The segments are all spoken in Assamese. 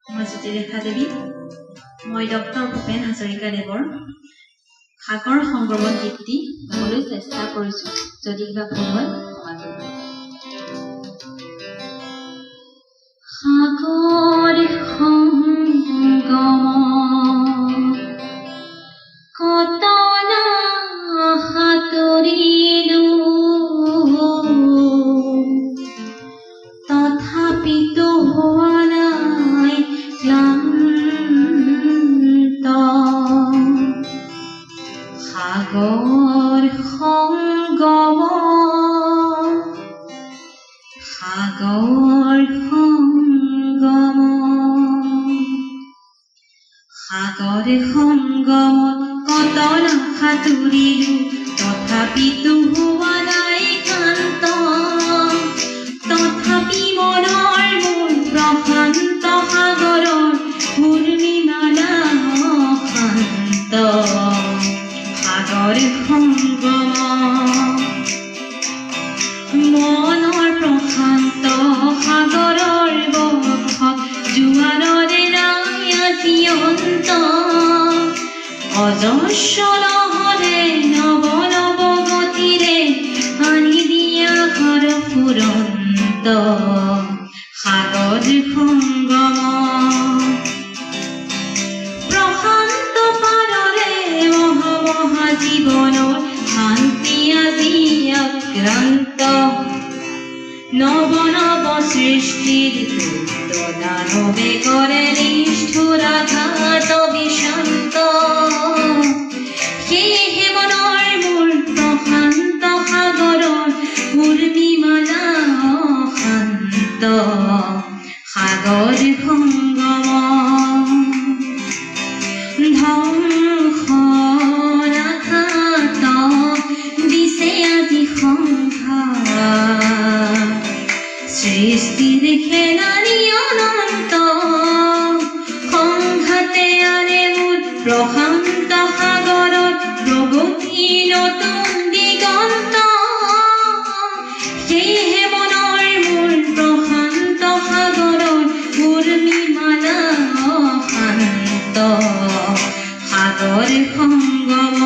মই জ্যোতিৰেখা দেৱী। মই ডক্টৰ ভূপেন হাজৰিকাদেৱৰ সাগৰ সংগমত গীতটি গাবলৈ চেষ্টা কৰিছোঁ। যদি কিবা ভুল হয় ক্ষমা কৰিব। সাগৰ সংগম কতনা সাঁতুৰিলো, তথাপিতো হোৱা নাই ক্লান্ত। সাগৰ সংগম, সাগৰ সংগম, সাগৰ সংগমত কতনা সাঁতুৰিলো, তথাপিতো হোৱা নাই ক্লান্ত। তথাপি মনৰ মোৰ প্ৰশান্ত সাগৰৰ পূৰ্ণিমালা শান্ত। সাগৰ সংগম, মনৰ প্ৰশান্ত সাগৰৰ বক্ষত জোৱাৰৰে নাই আজি অন্ত। অজস্ৰ লহৰে নৱ নৱ গতিৰে আনি দিয়া ঘৰ ফুৰন্ত। সাগৰ সংগম, প্ৰশান্ত পাৰৰে মহা মহা জীৱনৰ শান্তি আজি আক্ৰান্ত। নৱ নৱ সৃষ্টিৰ দানৱে কৰে নিষ্ঠুৰাঘাত বিষান্ত। সেয়েহে মনৰ মোৰ প্ৰশান্ত সাগৰৰ পূৰ্ণিমালা শান্ত। সাগৰ সংগম, ধ্বংসনাঘাত দিছে আজি সংঘাত। সৃষ্টিৰ খেলানি অনন্ত, সংঘাতে আনে মোৰ প্ৰশান্ত সাগৰত প্ৰগতি নতুন দিগন্ত। সেয়েহে মনৰ মোৰ প্ৰশান্ত সাগৰৰ পূৰ্ণিমালা শান্ত। সাগৰ সংগম,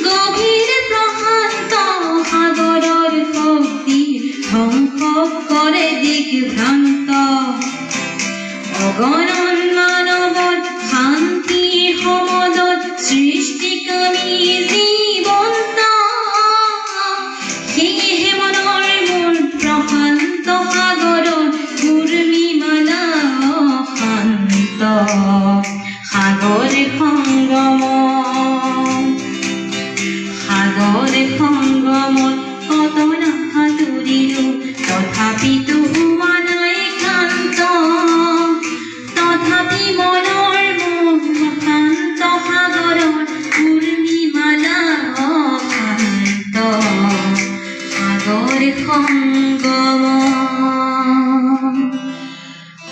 গভীৰ প্ৰশান্ত সাগৰৰ শক্তি ধ্বংস কৰে দিগ্ভ্ৰান্ত। অগণন মানৱৰ শান্তিৰ সমদত সৃষ্টিকামী জীৱন্ত। সেয়েহে মনৰ মোৰ প্ৰশান্ত সাগৰৰ পূৰ্ণিমালা শান্ত। সাগৰ সংগম, সাগৰ সংগমত কতনা সাঁতুৰিলো, তথাপিতো হোৱা নাই ক্লান্ত। তথাপি মনৰ মোৰ শান্ত সাগৰৰ পূৰ্ণিমালা শান্ত। সাগৰ সংগম,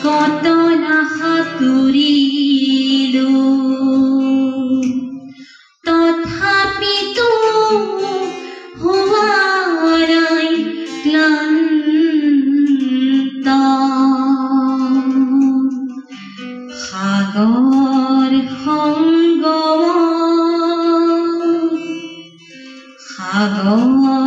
কতনা সাঁতুৰিলো, তথাপিতো হোৱা নাই ক্লান্ত। সাগৰ সংগম, সাগৰ